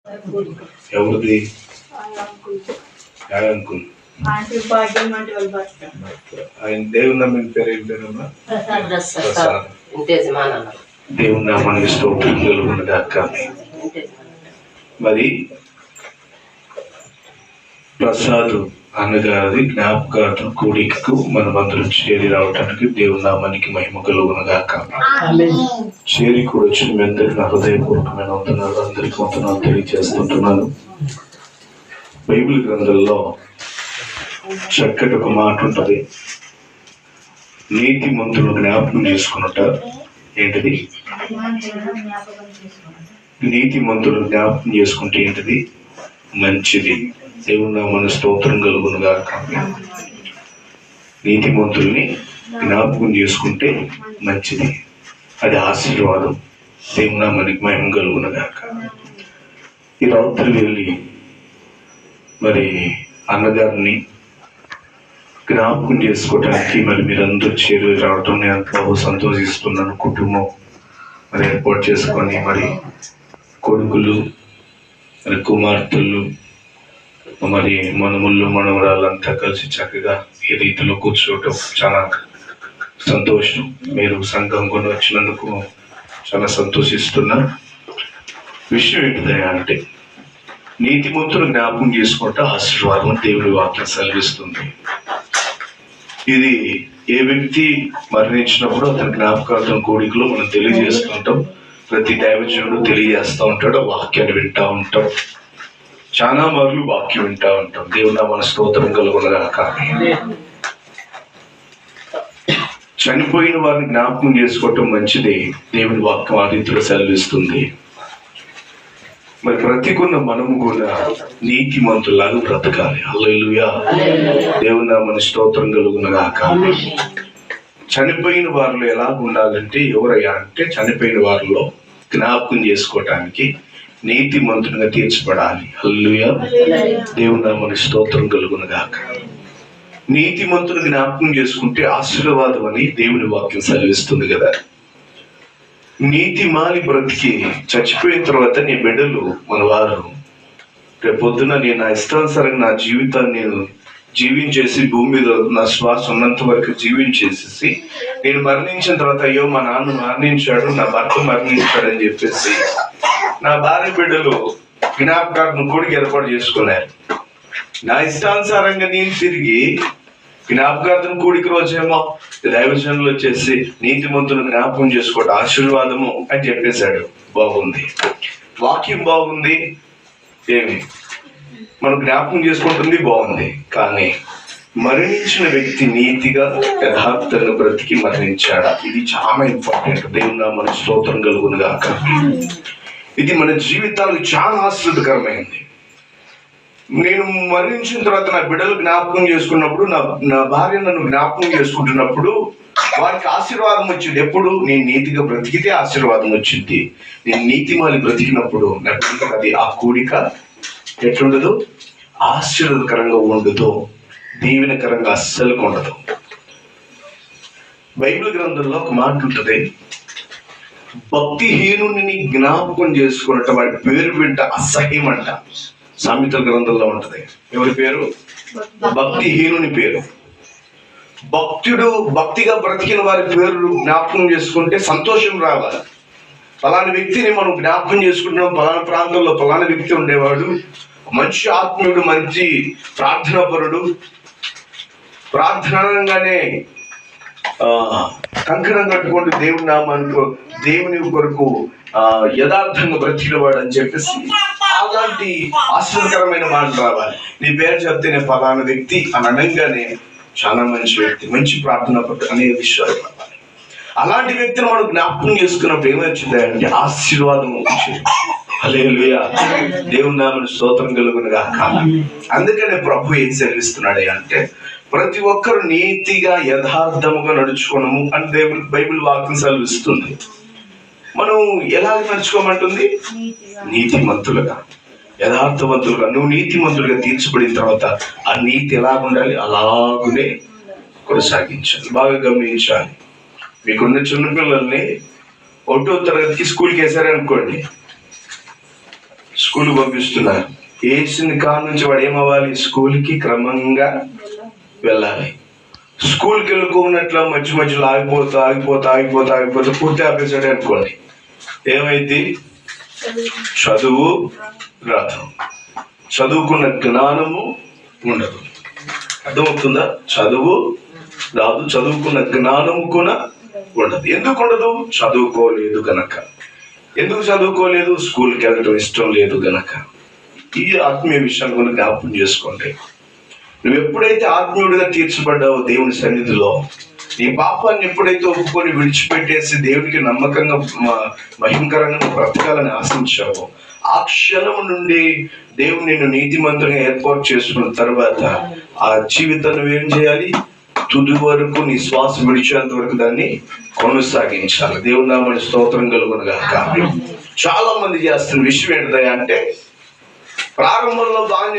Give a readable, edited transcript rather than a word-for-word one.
ఎవరిది? అంకుల్. ఆయన దేవుని నమ్మిన పేరు ఏం పేరమ్మా? దేవుని నామానికి స్తోత్రం కలుగును గాక. మరి ప్రసాద్ అన్నగారి జ్ఞాపకార్థం కూడికకు మనం అందరం చేరి రావడానికి దేవుని నామానికి మహిమ కలుగును గాక. చేరి కూడా వచ్చిన మీ అందరికి నా హృదయపూర్వకమైన వందనాలు, అందరికీ వందనాలు తెలియజేస్తుంటున్నాను. బైబిల్ గ్రంథంలో చక్కటి ఒక మాట ఉంటుంది, నీతి మంతులను జ్ఞాపకం చేసుకున్నట. ఏంటిది? నీతి మంతులను జ్ఞాపకం చేసుకుంటే ఏంటిది? మంచిది. దేవుని నామానికి స్తోత్రం కలుగును గాక. నీతి మంతుల్ని జ్ఞాపకం చేసుకుంటే మంచిది, అది ఆశీర్వాదం. దేవుని నామానికి మహిమ కలుగును గాక. ఈ రాత్రి వెళ్ళి మరి అన్నగారిని జ్ఞాపకం చేసుకోవడానికి మరి మీరందరూ చేరి రావడం నేను ఎంతో సంతోషిస్తున్నాను. కుటుంబం మరి ఏర్పాటు చేసుకొని మరి కొడుకులు మరి కుమార్తెలు మరి మనముళ్ళు మనవరాళ్ళంతా కలిసి చక్కగా ఈ రీతిలో కూర్చోవటం చాలా సంతోషం. మీరు సంఘం కొని వచ్చినందుకు చాలా సంతోషిస్తున్నా. విషయం ఏంటిదయా అంటే, నీతిమంతులు జ్ఞాపకం చేసుకుంటే ఆశీర్వాదం దేవుడి వాక్యం సెలవిస్తుంది. ఇది ఏ వ్యక్తి మరణించినప్పుడు అతని జ్ఞాపకార్థం కోడికలో మనం తెలియజేస్తుంటాం. ప్రతి దైవజనుడు తెలియజేస్తూ ఉంటాడు, వాక్యాన్ని వింటూ ఉంటాం. చాలా మార్లు వాక్యం వింటూ ఉంటాం. దేవుని నామానికి స్తోత్రం కలుగును గాక. చనిపోయిన వారిని జ్ఞాపకం చేసుకోవటం మంచిది, దేవుని వాక్యం ఆ రీతిలో సెలవిస్తుంది. మరి బ్రతికున్న మనము కూడా నీతిమంతులాగా బ్రతకాలి. హల్లెలూయా. దేవుని నామానికి స్తోత్రం కలుగును గాక. చనిపోయిన వారిలో ఎలా ఉండాలంటే, ఎవరయ్యా అంటే చనిపోయిన వారిలో జ్ఞాపకం చేసుకోవటానికి నీతిమంతునిగా తీర్చబడాలి. హల్లెలూయా. దేవుని నామానికి స్తోత్రం కలుగును గాక. నీతిమంతుని జ్ఞాపకం చేసుకుంటే ఆశీర్వాదం అని దేవుని వాక్యం సెలవిస్తుంది కదా. నీతి మాలి బ్రతికి చచ్చిపోయిన తర్వాత నీ బిడ్డలు మన వారు రేపొద్దున నేను నా ఇష్టానుసారంగా నా జీవితాన్ని నేను జీవించేసి భూమి మీద నా శ్వాస ఉన్నంత వరకు జీవించేసేసి నేను మరణించిన తర్వాత అయ్యో మా నాన్న మరణించాడు, నా భర్త మరణించాడు అని చెప్పేసి నా భార్య బిడ్డలు జ్ఞాపకార్థం కూడికి ఏర్పాటు చేసుకున్నారు. నా ఇష్టానుసారంగా నేను తిరిగి జ్ఞాపకార్థం కూడికి రోజేమో దైవజనులు వచ్చేసి నీతిమంతులు జ్ఞాపకం చేసుకోవడం ఆశీర్వాదము అని చెప్పేశాడు. బాగుంది, వాక్యం బాగుంది, ఏమి మనం జ్ఞాపకం చేసుకుంటుంది బాగుంది. కానీ మరణించిన వ్యక్తి నీతిగా యథార్థంగా బ్రతికి మరణించాడా, ఇది చాలా ఇంపార్టెంట్. దేవుని నామానికి స్తోత్రం కలుగును గాక. ఇది మన జీవితాలు చాలా ఆశ్చర్యకరమైంది. నేను మరణించిన తర్వాత నా బిడ్డలు జ్ఞాపకం చేసుకున్నప్పుడు, నా భార్య నన్ను జ్ఞాపకం చేసుకుంటున్నప్పుడు వారికి ఆశీర్వాదం వచ్చింది. ఎప్పుడు నేను నీతిగా బ్రతికితే ఆశీర్వాదం వచ్చింది. నేను నీతి మాలి బ్రతికినప్పుడు నా బిడ్డలకు అది ఆ కూడిక ఎట్లుండదు, ఆశీర్వాదకరంగా ఉండదు, దీవెనకరంగా అస్సలు ఉండదు. బైబిల్ గ్రంథంలో ఒక మాట ఉంటుంది, భక్తిహీనుని జ్ఞాపకం చేసుకున్నట్టు వాడి పేరు వింట అసహ్యం అంట. సామెతల గ్రంథంలో ఉంటది. ఎవరి పేరు? భక్తిహీనుని పేరు. భక్తిగా బ్రతికిన వారి పేరు జ్ఞాపకం చేసుకుంటే సంతోషం రావాలి. ఫలానా వ్యక్తిని మనం జ్ఞాపకం చేసుకుంటున్నాం, ఫలానా ప్రాంతంలో ఫలానా వ్యక్తి ఉండేవాడు, మంచి ఆత్మీయుడు, మంచి ప్రార్థనాపరుడు, ప్రార్థనగానే కంకణం కట్టుకుంటూ దేవుని నామానికి దేవుని కొరకు యథార్థంగా బ్రతికినవాడు అని చెప్పేసి అలాంటి ఆశ్చర్యకరమైన మాటలు రావాలి. నీ పేరు చెప్తే నేను ఫలానా వ్యక్తి అని అనగానే చాలా మంచి వ్యక్తి, మంచి ప్రార్థన అనే విషయాలు రావాలి. అలాంటి వ్యక్తిని మనం జ్ఞాపకం చేసుకున్నప్పుడు ఏమొచ్చింది అంటే ఆశీర్వాదం వచ్చింది. హల్లెలూయా. దేవుని నామానికి స్తోత్రం కలుగును గాక. అందుకనే ప్రభు ఏం సెలవిస్తున్నాడు అంటే, ప్రతి ఒక్కరు నీతిగా యథార్థముగా నడుచుకోవడము అని దేవుని బైబిల్ వాక్యం సెలవిస్తుంది. మనం ఎలా నడుచుకోమంటుంది? నీతిమంతులుగా, యథార్థవంతులుగా. నువ్వు నీతిమంతులుగా తీర్చబడిన తర్వాత ఆ నీతి ఎలా ఉండాలి, అలాగునే కొనసాగించాలి. బాగా గమనించాలి. మీకున్న చిన్నపిల్లల్ని 1వ తరగతికి స్కూల్కి వేసారనుకోండి, స్కూల్ పంపిస్తున్నారు. వేసిన కాడ నుంచి వాడు ఏమవ్వాలి? స్కూల్కి క్రమంగా వెళ్ళాలి. స్కూల్కి వెళ్ళుకున్నట్ల మధ్య మధ్యలో ఆగిపోతా పూర్తి ఆపేసాడు అనుకోండి, ఏమైంది? చదువు రాదు, చదువుకున్న జ్ఞానము ఉండదు. అర్థమవుతుందా? చదువు రాదు, చదువుకున్న జ్ఞానము కూడా ఉండదు. ఎందుకు ఉండదు? చదువుకోలేదు గనక. ఎందుకు చదువుకోలేదు? స్కూల్కి వెళ్ళడం ఇష్టం లేదు గనక. ఈ ఆత్మీయ విషయాన్ని కూడా జ్ఞాపకం చేసుకోండి. నువ్వు ఎప్పుడైతే ఆత్మీయుడిగా తీర్చబడ్డావో దేవుని సన్నిధిలో, నీ పాపాన్ని ఎప్పుడైతే ఒప్పుకొని విడిచిపెట్టేసి దేవునికి నమ్మకంగా మహిమకరంగా బ్రతకాలని ఆశించావో, ఆ క్షణం నుండి దేవుడు నిన్ను నీతిమంతునిగా ఏర్పాటు చేసుకున్న తర్వాత ఆ జీవితాన్ని నువ్వేం చేయాలి? తుది వరకు నీ శ్వాస విడిచేంత వరకు దాన్ని కొనసాగించాలి. దేవుని నామమున స్తోత్రం కలుగునుగాక. చాలా మంది చేస్తున్న విషయం ఏంటంటే, ప్రారంభంలో బాగా